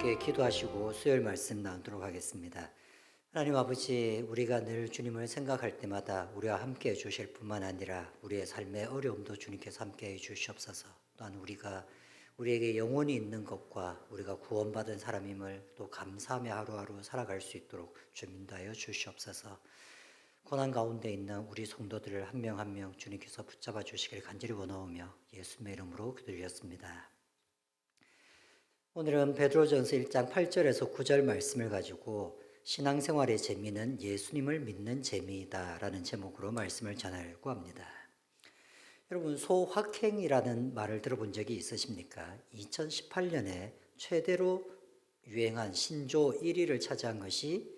함께 기도하시고 수요일 말씀 나누도록 하겠습니다. 하나님 아버지, 우리가 늘 주님을 생각할 때마다 우리와 함께 해 주실 뿐만 아니라 우리의 삶의 어려움도 주님께서 함께 해 주시옵소서. 또한 우리에게 영혼이 있는 것과 우리가 구원받은 사람임을 또 감사하며 하루하루 살아갈 수 있도록 주님 인도하여 주시옵소서. 고난 가운데 있는 우리 성도들을 한 명 한 명 주님께서 붙잡아 주시기를 간절히 원하오며 예수님의 이름으로 기도드렸습니다. 오늘은 베드로전서 1장 8절에서 9절 말씀을 가지고 신앙생활의 재미는 예수님을 믿는 재미이다라는 제목으로 말씀을 전하려고 합니다. 여러분, 소확행이라는 말을 들어본 적이 있으십니까? 2018년에 최대로 유행한 신조 1위를 차지한 것이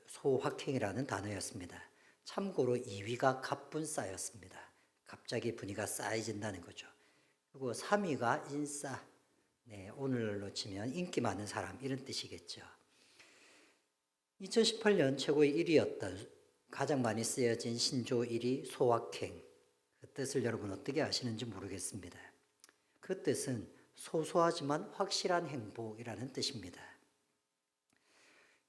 소확행이라는 단어였습니다. 참고로 2위가 갑분싸였습니다. 갑자기 분위기가 싸해진다는 거죠. 그리고 3위가 인싸. 네, 오늘로 치면 인기 많은 사람 이런 뜻이겠죠. 2018년 최고의 1위였던 가장 많이 쓰여진 신조 1위 소확행. 그 뜻을 여러분 어떻게 아시는지 모르겠습니다. 그 뜻은 소소하지만 확실한 행복이라는 뜻입니다.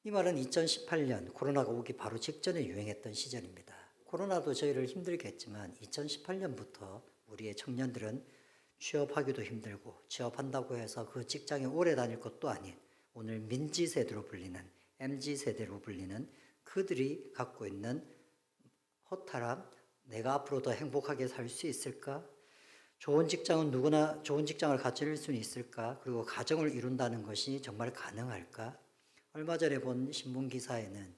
이 말은 2018년 코로나가 오기 바로 직전에 유행했던 시절입니다. 코로나도 저희를 힘들게 했지만 2018년부터 우리의 청년들은 취업하기도 힘들고 취업한다고 해서 그 직장에 오래 다닐 것도 아닌 오늘 민지세대로 불리는 MZ세대로 불리는 그들이 갖고 있는 허탈함, 내가 앞으로 더 행복하게 살 수 있을까? 좋은 직장은 누구나 좋은 직장을 가질 수 있을까? 그리고 가정을 이룬다는 것이 정말 가능할까? 얼마 전에 본 신문 기사에는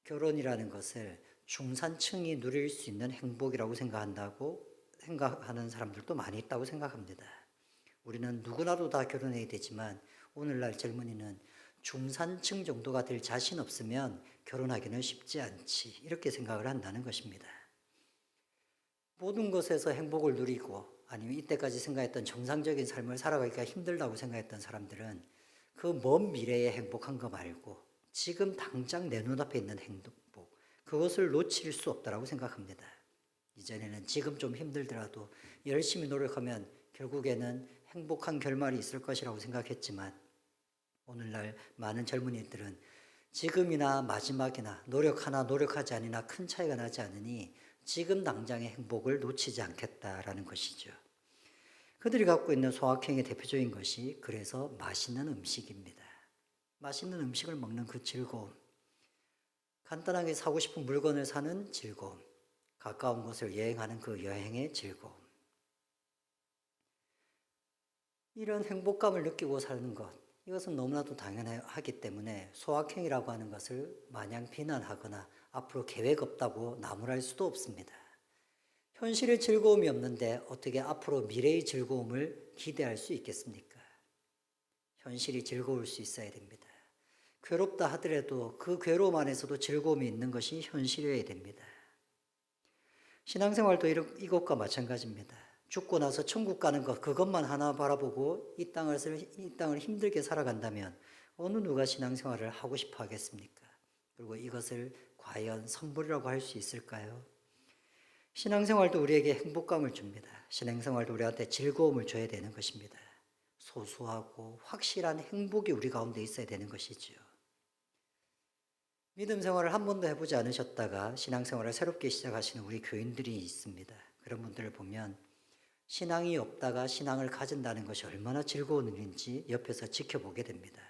결혼이라는 것을 중산층이 누릴 수 있는 행복이라고 생각하는 사람들도 많이 있다고 생각합니다. 우리는 누구나도 다 결혼해야 되지만 오늘날 젊은이는 중산층 정도가 될 자신 없으면 결혼하기는 쉽지 않지 이렇게 생각을 한다는 것입니다. 모든 것에서 행복을 누리고 아니면 이때까지 생각했던 정상적인 삶을 살아가기가 힘들다고 생각했던 사람들은 그 먼 미래에 행복한 거 말고 지금 당장 내 눈앞에 있는 행복, 그것을 놓칠 수 없다고 생각합니다. 이전에는 지금 좀 힘들더라도 열심히 노력하면 결국에는 행복한 결말이 있을 것이라고 생각했지만 오늘날 많은 젊은이들은 지금이나 마지막이나 노력하나 노력하지 않으나 큰 차이가 나지 않으니 지금 당장의 행복을 놓치지 않겠다라는 것이죠. 그들이 갖고 있는 소확행의 대표적인 것이 그래서 맛있는 음식입니다. 맛있는 음식을 먹는 그 즐거움, 간단하게 사고 싶은 물건을 사는 즐거움, 가까운 곳을 여행하는 그 여행의 즐거움. 이런 행복감을 느끼고 사는 것, 이것은 너무나도 당연하기 때문에 소확행이라고 하는 것을 마냥 비난하거나 앞으로 계획 없다고 나무랄 수도 없습니다. 현실의 즐거움이 없는데 어떻게 앞으로 미래의 즐거움을 기대할 수 있겠습니까? 현실이 즐거울 수 있어야 됩니다. 괴롭다 하더라도 그 괴로움 안에서도 즐거움이 있는 것이 현실이어야 됩니다. 신앙생활도 이것과 마찬가지입니다. 죽고 나서 천국 가는 것 그것만 하나 바라보고 이 땅을 힘들게 살아간다면 어느 누가 신앙생활을 하고 싶어 하겠습니까? 그리고 이것을 과연 선물이라고 할 수 있을까요? 신앙생활도 우리에게 행복감을 줍니다. 신앙생활도 우리한테 즐거움을 줘야 되는 것입니다. 소소하고 확실한 행복이 우리 가운데 있어야 되는 것이지요. 믿음 생활을 한 번도 해보지 않으셨다가 신앙생활을 새롭게 시작하시는 우리 교인들이 있습니다. 그런 분들을 보면 신앙이 없다가 신앙을 가진다는 것이 얼마나 즐거운 일인지 옆에서 지켜보게 됩니다.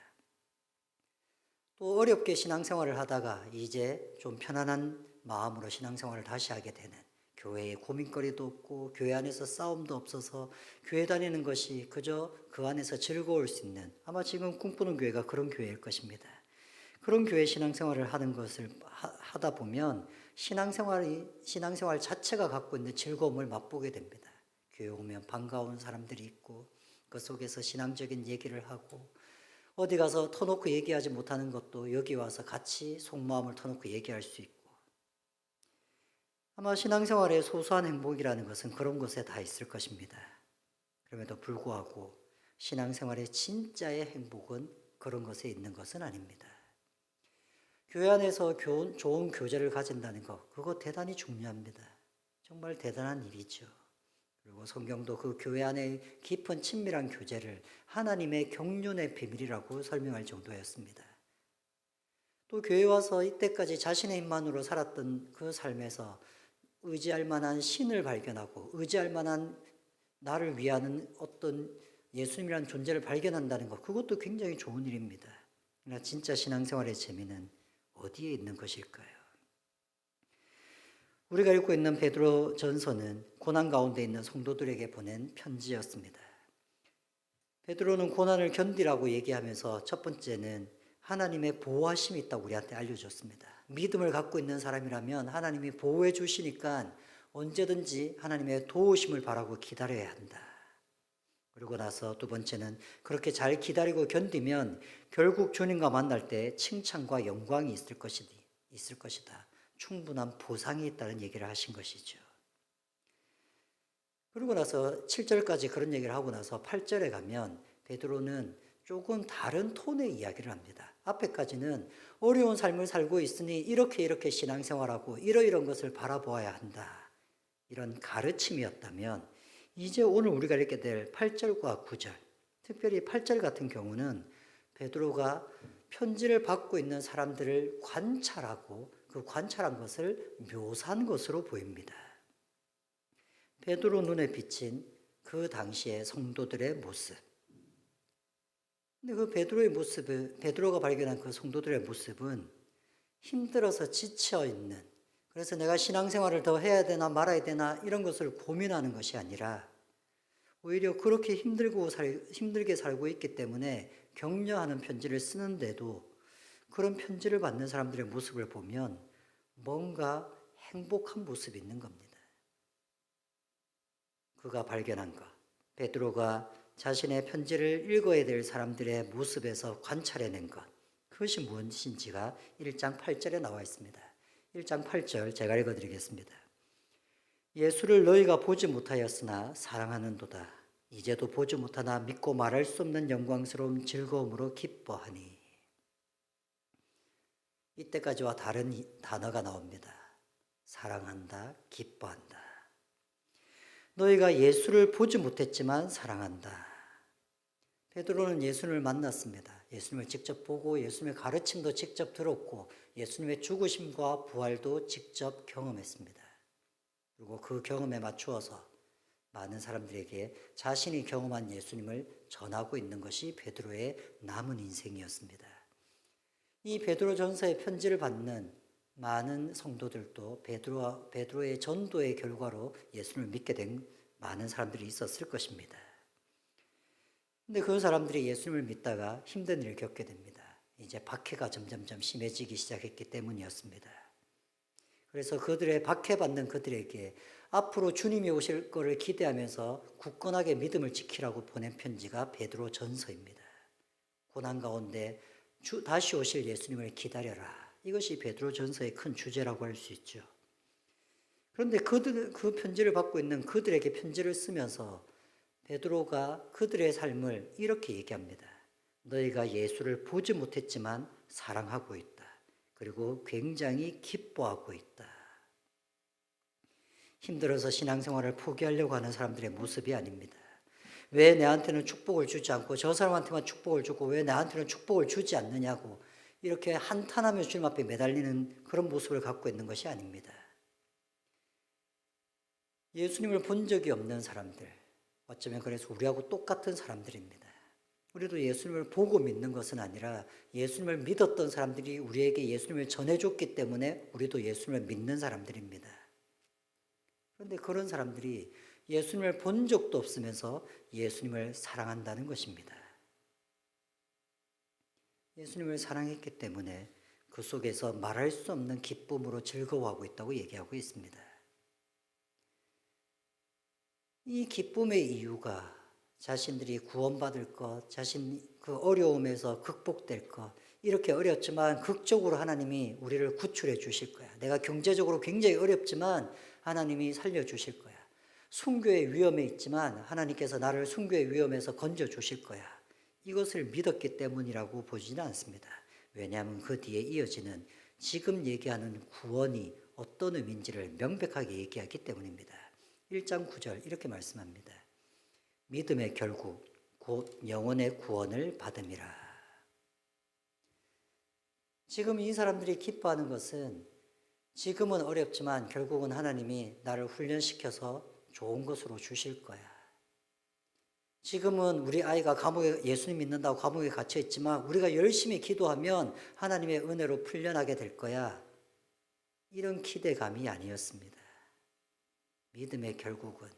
또 어렵게 신앙생활을 하다가 이제 좀 편안한 마음으로 신앙생활을 다시 하게 되는, 교회에 고민거리도 없고 교회 안에서 싸움도 없어서 교회 다니는 것이 그저 그 안에서 즐거울 수 있는, 아마 지금 꿈꾸는 교회가 그런 교회일 것입니다. 그런 교회 신앙생활을 하는 것을 하다 보면 신앙생활 자체가 갖고 있는 즐거움을 맛보게 됩니다. 교회 오면 반가운 사람들이 있고 그 속에서 신앙적인 얘기를 하고 어디 가서 터놓고 얘기하지 못하는 것도 여기 와서 같이 속마음을 터놓고 얘기할 수 있고, 아마 신앙생활의 소소한 행복이라는 것은 그런 곳에 다 있을 것입니다. 그럼에도 불구하고 신앙생활의 진짜의 행복은 그런 것에 있는 것은 아닙니다. 교회 안에서 좋은 교제를 가진다는 것, 그거 대단히 중요합니다. 정말 대단한 일이죠. 그리고 성경도 그 교회 안에 깊은 친밀한 교제를 하나님의 경륜의 비밀이라고 설명할 정도였습니다. 또 교회 와서 이때까지 자신의 힘만으로 살았던 그 삶에서 의지할 만한 신을 발견하고 의지할 만한 나를 위하는 어떤 예수님이라는 존재를 발견한다는 것, 그것도 굉장히 좋은 일입니다. 그러나 진짜 신앙생활의 재미는 어디에 있는 것일까요? 우리가 읽고 있는 베드로 전서는 고난 가운데 있는 성도들에게 보낸 편지였습니다. 베드로는 고난을 견디라고 얘기하면서 첫 번째는 하나님의 보호하심이 있다고 우리한테 알려줬습니다. 믿음을 갖고 있는 사람이라면 하나님이 보호해 주시니까 언제든지 하나님의 도우심을 바라고 기다려야 한다. 그러고 나서 두 번째는 그렇게 잘 기다리고 견디면 결국 주님과 만날 때 칭찬과 영광이 있을 것이다. 충분한 보상이 있다는 얘기를 하신 것이죠. 그러고 나서 7절까지 그런 얘기를 하고 나서 8절에 가면 베드로는 조금 다른 톤의 이야기를 합니다. 앞에까지는 어려운 삶을 살고 있으니 이렇게 신앙생활하고 이러이런 것을 바라보아야 한다. 이런 가르침이었다면 이제 오늘 우리가 읽게 될 8절과 9절, 특별히 8절 같은 경우는 베드로가 편지를 받고 있는 사람들을 관찰하고 그 관찰한 것을 묘사한 것으로 보입니다. 베드로 눈에 비친 그 당시의 성도들의 모습. 근데 그 베드로가 발견한 그 성도들의 모습은 힘들어서 지쳐 있는, 그래서 내가 신앙생활을 더 해야 되나 말아야 되나 이런 것을 고민하는 것이 아니라 오히려 그렇게 힘들게 살고 있기 때문에 격려하는 편지를 쓰는데도 그런 편지를 받는 사람들의 모습을 보면 뭔가 행복한 모습이 있는 겁니다. 그가 발견한 것, 베드로가 자신의 편지를 읽어야 될 사람들의 모습에서 관찰해낸 것, 그것이 무엇인지가 1장 8절에 나와 있습니다. 1장 8절 제가 읽어드리겠습니다. 예수를 너희가 보지 못하였으나 사랑하는도다. 이제도 보지 못하나 믿고 말할 수 없는 영광스러운 즐거움으로 기뻐하니. 이때까지와 다른 단어가 나옵니다. 사랑한다, 기뻐한다. 너희가 예수를 보지 못했지만 사랑한다. 베드로는 예수님을 만났습니다. 예수님을 직접 보고 예수님의 가르침도 직접 들었고 예수님의 죽으심과 부활도 직접 경험했습니다. 그리고 그 경험에 맞추어서 많은 사람들에게 자신이 경험한 예수님을 전하고 있는 것이 베드로의 남은 인생이었습니다. 이 베드로 전서의 편지를 받는 많은 성도들도 베드로의 전도의 결과로 예수님을 믿게 된 많은 사람들이 있었을 것입니다. 근데 그 사람들이 예수님을 믿다가 힘든 일을 겪게 됩니다. 이제 박해가 점점점 심해지기 시작했기 때문이었습니다. 그래서 그들의 박해받는 그들에게 앞으로 주님이 오실 것을 기대하면서 굳건하게 믿음을 지키라고 보낸 편지가 베드로 전서입니다. 고난 가운데 다시 오실 예수님을 기다려라. 이것이 베드로 전서의 큰 주제라고 할 수 있죠. 그런데 그 편지를 받고 있는 그들에게 편지를 쓰면서 베드로가 그들의 삶을 이렇게 얘기합니다. 너희가 예수를 보지 못했지만 사랑하고 있다. 그리고 굉장히 기뻐하고 있다. 힘들어서 신앙생활을 포기하려고 하는 사람들의 모습이 아닙니다. 왜 내한테는 축복을 주지 않고 저 사람한테만 축복을 주고 왜 나한테는 축복을 주지 않느냐고 이렇게 한탄하며 주님 앞에 매달리는 그런 모습을 갖고 있는 것이 아닙니다. 예수님을 본 적이 없는 사람들, 어쩌면 그래서 우리하고 똑같은 사람들입니다. 우리도 예수님을 보고 믿는 것은 아니라 예수님을 믿었던 사람들이 우리에게 예수님을 전해줬기 때문에 우리도 예수님을 믿는 사람들입니다. 그런데 그런 사람들이 예수님을 본 적도 없으면서 예수님을 사랑한다는 것입니다. 예수님을 사랑했기 때문에 그 속에서 말할 수 없는 기쁨으로 즐거워하고 있다고 얘기하고 있습니다. 이 기쁨의 이유가 자신들이 구원받을 것, 자신 그 어려움에서 극복될 것, 이렇게 어렵지만 극적으로 하나님이 우리를 구출해 주실 거야. 내가 경제적으로 굉장히 어렵지만 하나님이 살려주실 거야. 순교의 위험에 있지만 하나님께서 나를 순교의 위험에서 건져 주실 거야. 이것을 믿었기 때문이라고 보지는 않습니다. 왜냐하면 그 뒤에 이어지는 지금 얘기하는 구원이 어떤 의미인지를 명백하게 얘기하기 때문입니다. 1장 9절 이렇게 말씀합니다. 믿음의 결국 곧 영혼의 구원을 받음이라. 지금 이 사람들이 기뻐하는 것은 지금은 어렵지만 결국은 하나님이 나를 훈련시켜서 좋은 것으로 주실 거야. 지금은 우리 아이가 감옥에 예수님 믿는다고 감옥에 갇혀 있지만 우리가 열심히 기도하면 하나님의 은혜로 풀려나게 될 거야. 이런 기대감이 아니었습니다. 믿음의 결국은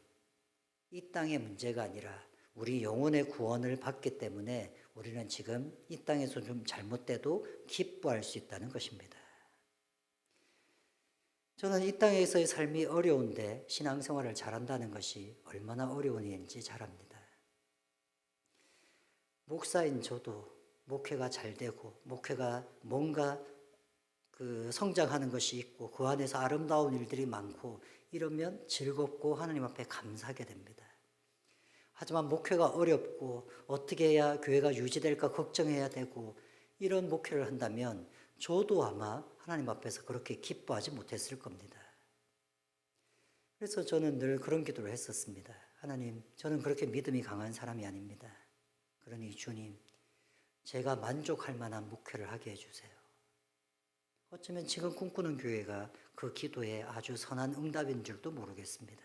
이 땅의 문제가 아니라 우리 영혼의 구원을 받기 때문에 우리는 지금 이 땅에서 좀 잘못돼도 기뻐할 수 있다는 것입니다. 저는 이 땅에서의 삶이 어려운데 신앙생활을 잘한다는 것이 얼마나 어려운 일인지 잘 압니다. 목사인 저도 목회가 잘 되고 목회가 뭔가 성장하는 것이 있고 그 안에서 아름다운 일들이 많고 이러면 즐겁고 하나님 앞에 감사하게 됩니다. 하지만 목회가 어렵고 어떻게 해야 교회가 유지될까 걱정해야 되고 이런 목회를 한다면 저도 아마 하나님 앞에서 그렇게 기뻐하지 못했을 겁니다. 그래서 저는 늘 그런 기도를 했었습니다. 하나님, 저는 그렇게 믿음이 강한 사람이 아닙니다. 그러니 주님, 제가 만족할 만한 목회를 하게 해주세요. 어쩌면 지금 꿈꾸는 교회가 그 기도에 아주 선한 응답인 줄도 모르겠습니다.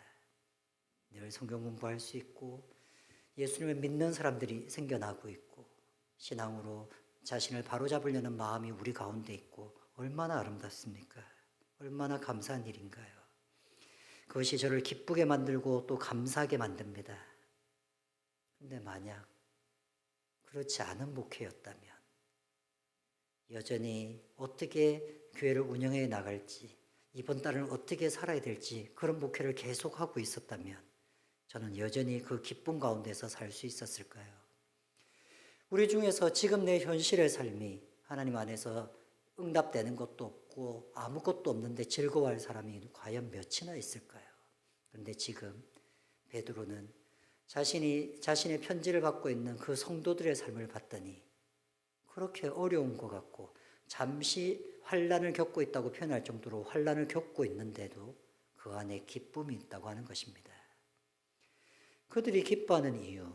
늘 성경 공부할 수 있고 예수님을 믿는 사람들이 생겨나고 있고 신앙으로 자신을 바로잡으려는 마음이 우리 가운데 있고 얼마나 아름답습니까? 얼마나 감사한 일인가요? 그것이 저를 기쁘게 만들고 또 감사하게 만듭니다. 그런데 만약 그렇지 않은 목회였다면 여전히 어떻게 교회를 운영해 나갈지 이번 달은 어떻게 살아야 될지 그런 목회를 계속하고 있었다면 저는 여전히 그 기쁨 가운데서 살 수 있었을까요? 우리 중에서 지금 내 현실의 삶이 하나님 안에서 응답되는 것도 없고 아무것도 없는데 즐거워할 사람이 과연 몇이나 있을까요? 그런데 지금 베드로는 자신의 편지를 받고 있는 그 성도들의 삶을 봤더니 그렇게 어려운 것 같고 잠시 환난을 겪고 있다고 표현할 정도로 환난을 겪고 있는데도 그 안에 기쁨이 있다고 하는 것입니다. 그들이 기뻐하는 이유,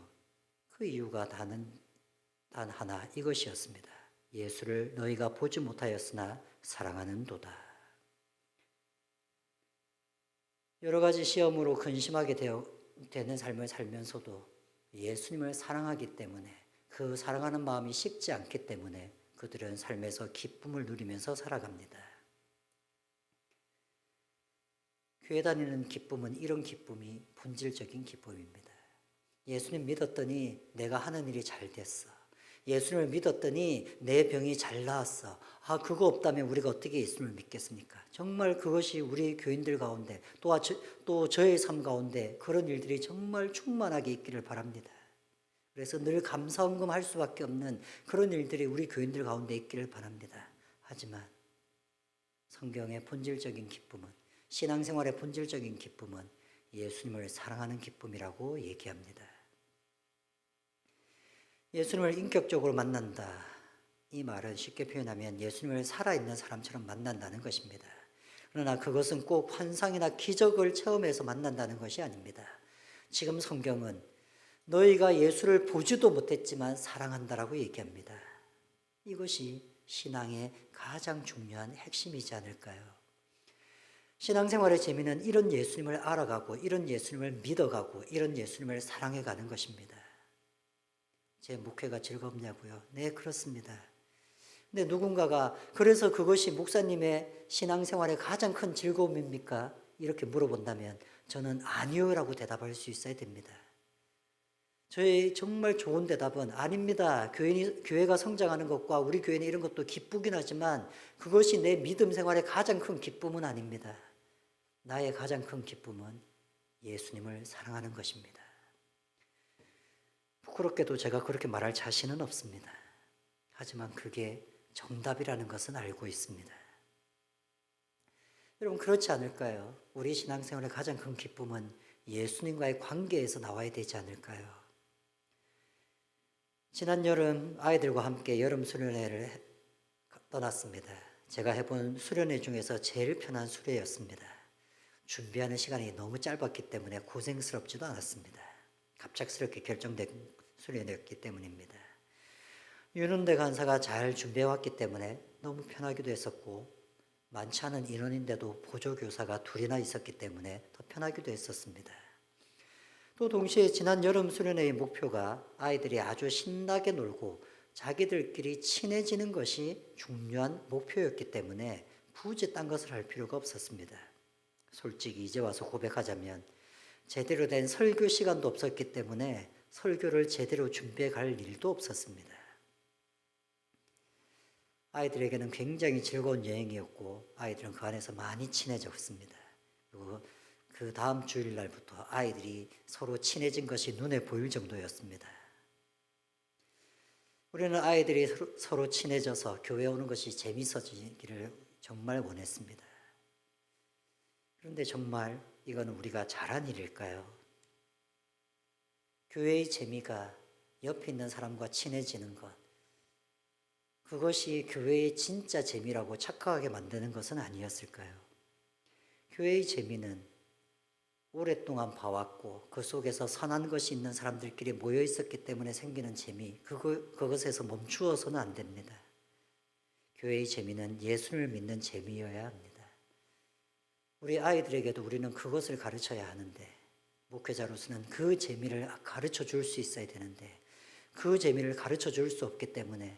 그 이유가 단 하나 이것이었습니다. 예수를 너희가 보지 못하였으나 사랑하는도다. 여러 가지 시험으로 근심하게 되는 삶을 살면서도 예수님을 사랑하기 때문에 그 사랑하는 마음이 식지 않기 때문에 그들은 삶에서 기쁨을 누리면서 살아갑니다. 교회 다니는 기쁨은 이런 기쁨이 본질적인 기쁨입니다. 예수님 믿었더니 내가 하는 일이 잘 됐어. 예수님을 믿었더니 내 병이 잘 나았어. 그거 없다면 우리가 어떻게 예수님을 믿겠습니까? 정말 그것이 우리 교인들 가운데 또 저의 삶 가운데 그런 일들이 정말 충만하게 있기를 바랍니다. 그래서 늘 감사헌금 할 수밖에 없는 그런 일들이 우리 교인들 가운데 있기를 바랍니다. 하지만 성경의 본질적인 기쁨은 신앙생활의 본질적인 기쁨은 예수님을 사랑하는 기쁨이라고 얘기합니다. 예수님을 인격적으로 만난다. 이 말은 쉽게 표현하면 예수님을 살아있는 사람처럼 만난다는 것입니다. 그러나 그것은 꼭 환상이나 기적을 체험해서 만난다는 것이 아닙니다. 지금 성경은 너희가 예수를 보지도 못했지만 사랑한다라고 얘기합니다. 이것이 신앙의 가장 중요한 핵심이지 않을까요? 신앙생활의 재미는 이런 예수님을 알아가고 이런 예수님을 믿어가고 이런 예수님을 사랑해가는 것입니다. 제 목회가 즐겁냐고요? 네, 그렇습니다. 근데 누군가가 그래서 그것이 목사님의 신앙생활의 가장 큰 즐거움입니까? 이렇게 물어본다면 저는 아니요라고 대답할 수 있어야 됩니다. 저의 정말 좋은 대답은 아닙니다. 교회가 성장하는 것과 우리 교회는 이런 것도 기쁘긴 하지만 그것이 내 믿음 생활의 가장 큰 기쁨은 아닙니다. 나의 가장 큰 기쁨은 예수님을 사랑하는 것입니다. 부끄럽게도 제가 그렇게 말할 자신은 없습니다. 하지만 그게 정답이라는 것은 알고 있습니다. 여러분 그렇지 않을까요? 우리 신앙생활의 가장 큰 기쁨은 예수님과의 관계에서 나와야 되지 않을까요? 지난 여름 아이들과 함께 여름 수련회를 떠났습니다. 제가 해본 수련회 중에서 제일 편한 수련회였습니다. 준비하는 시간이 너무 짧았기 때문에 고생스럽지도 않았습니다. 갑작스럽게 결정된 수련회였기 때문입니다. 윤은대 간사가 잘 준비해왔기 때문에 너무 편하기도 했었고 많지 않은 인원인데도 보조교사가 둘이나 있었기 때문에 더 편하기도 했었습니다. 또 동시에 지난 여름 수련회의 목표가 아이들이 아주 신나게 놀고 자기들끼리 친해지는 것이 중요한 목표였기 때문에 굳이 딴 것을 할 필요가 없었습니다. 솔직히 이제 와서 고백하자면 제대로 된 설교 시간도 없었기 때문에 설교를 제대로 준비해 갈 일도 없었습니다. 아이들에게는 굉장히 즐거운 여행이었고 아이들은 그 안에서 많이 친해졌습니다. 그리고 그 다음 주일날부터 아이들이 서로 친해진 것이 눈에 보일 정도였습니다. 우리는 아이들이 서로 친해져서 교회 오는 것이 재밌어지기를 정말 원했습니다. 그런데 정말 이건 우리가 잘한 일일까요? 교회의 재미가 옆에 있는 사람과 친해지는 것, 그것이 교회의 진짜 재미라고 착각하게 만드는 것은 아니었을까요? 교회의 재미는 오랫동안 봐왔고 그 속에서 선한 것이 있는 사람들끼리 모여 있었기 때문에 생기는 재미, 그것에서 멈추어서는 안 됩니다. 교회의 재미는 예수를 믿는 재미여야 합니다. 우리 아이들에게도 우리는 그것을 가르쳐야 하는데 목회자로서는 그 재미를 가르쳐 줄 수 있어야 되는데 그 재미를 가르쳐 줄 수 없기 때문에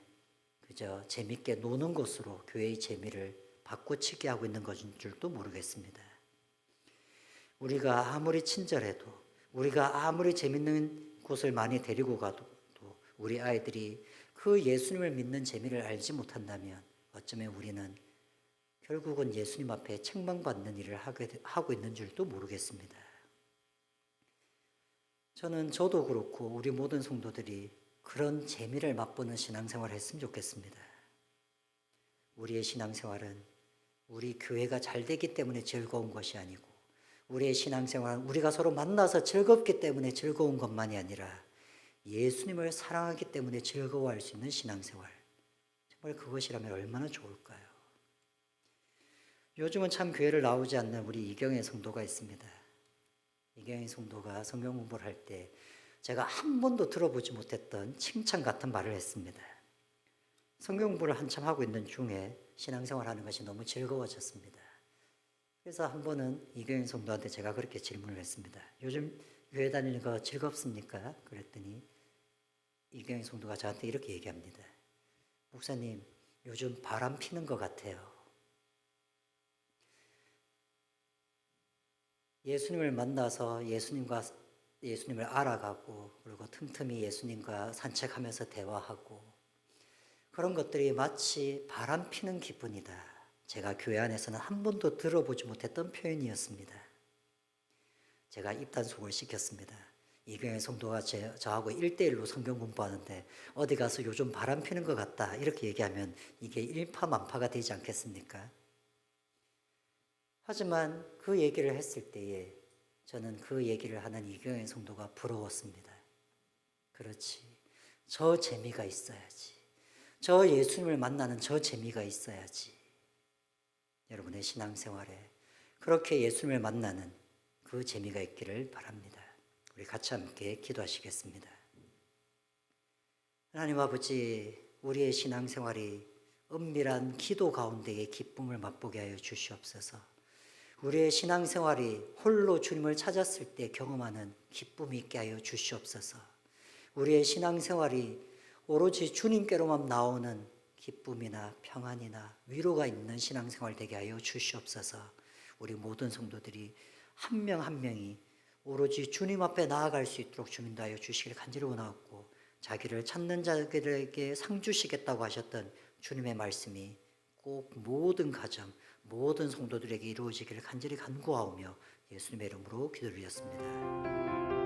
그저 재밌게 노는 것으로 교회의 재미를 바꿔치기 하고 있는 것인 줄도 모르겠습니다. 우리가 아무리 친절해도 우리가 아무리 재밌는 곳을 많이 데리고 가도 우리 아이들이 그 예수님을 믿는 재미를 알지 못한다면 어쩌면 우리는 결국은 예수님 앞에 책망받는 일을 하고 있는 줄도 모르겠습니다. 저도 그렇고 우리 모든 성도들이 그런 재미를 맛보는 신앙생활을 했으면 좋겠습니다. 우리의 신앙생활은 우리 교회가 잘 되기 때문에 즐거운 것이 아니고 우리의 신앙생활은 우리가 서로 만나서 즐겁기 때문에 즐거운 것만이 아니라 예수님을 사랑하기 때문에 즐거워할 수 있는 신앙생활. 정말 그것이라면 얼마나 좋을까요? 요즘은 참 교회를 나오지 않는 우리 이경의 성도가 있습니다. 이경의 성도가 성경 공부를 할 때 제가 한 번도 들어보지 못했던 칭찬 같은 말을 했습니다. 성경 공부를 한참 하고 있는 중에 신앙생활 하는 것이 너무 즐거워졌습니다. 그래서 한 번은 이경인 성도한테 제가 그렇게 질문을 했습니다. 요즘 교회 다니는 거 즐겁습니까? 그랬더니 이경인 성도가 저한테 이렇게 얘기합니다. 목사님, 요즘 바람 피는 것 같아요. 예수님을 만나서 예수님을 알아가고 그리고 틈틈이 예수님과 산책하면서 대화하고 그런 것들이 마치 바람 피는 기분이다. 제가 교회 안에서는 한 번도 들어보지 못했던 표현이었습니다. 제가 입단속을 시켰습니다. 이경의 성도가 저하고 1대1로 성경 공부하는데 어디 가서 요즘 바람 피는 것 같다 이렇게 얘기하면 이게 일파만파가 되지 않겠습니까? 하지만 그 얘기를 했을 때에 저는 그 얘기를 하는 이경의 성도가 부러웠습니다. 그렇지. 저 재미가 있어야지. 저 예수님을 만나는 저 재미가 있어야지. 여러분의 신앙생활에 그렇게 예수님을 만나는 그 재미가 있기를 바랍니다. 우리 같이 함께 기도하시겠습니다. 하나님 아버지, 우리의 신앙생활이 은밀한 기도 가운데의 기쁨을 맛보게 하여 주시옵소서. 우리의 신앙생활이 홀로 주님을 찾았을 때 경험하는 기쁨이 있게 하여 주시옵소서. 우리의 신앙생활이 오로지 주님께로만 나오는 기쁨이나 평안이나 위로가 있는 신앙생활 되게 하여 주시옵소서. 우리 모든 성도들이 한 명 한 명이 오로지 주님 앞에 나아갈 수 있도록 주님도 하여 주시길 간절히 원하옵고 자기를 찾는 자들에게 상 주시겠다고 하셨던 주님의 말씀이 꼭 모든 가정, 모든 성도들에게 이루어지기를 간절히 간구하오며 예수님의 이름으로 기도드렸습니다.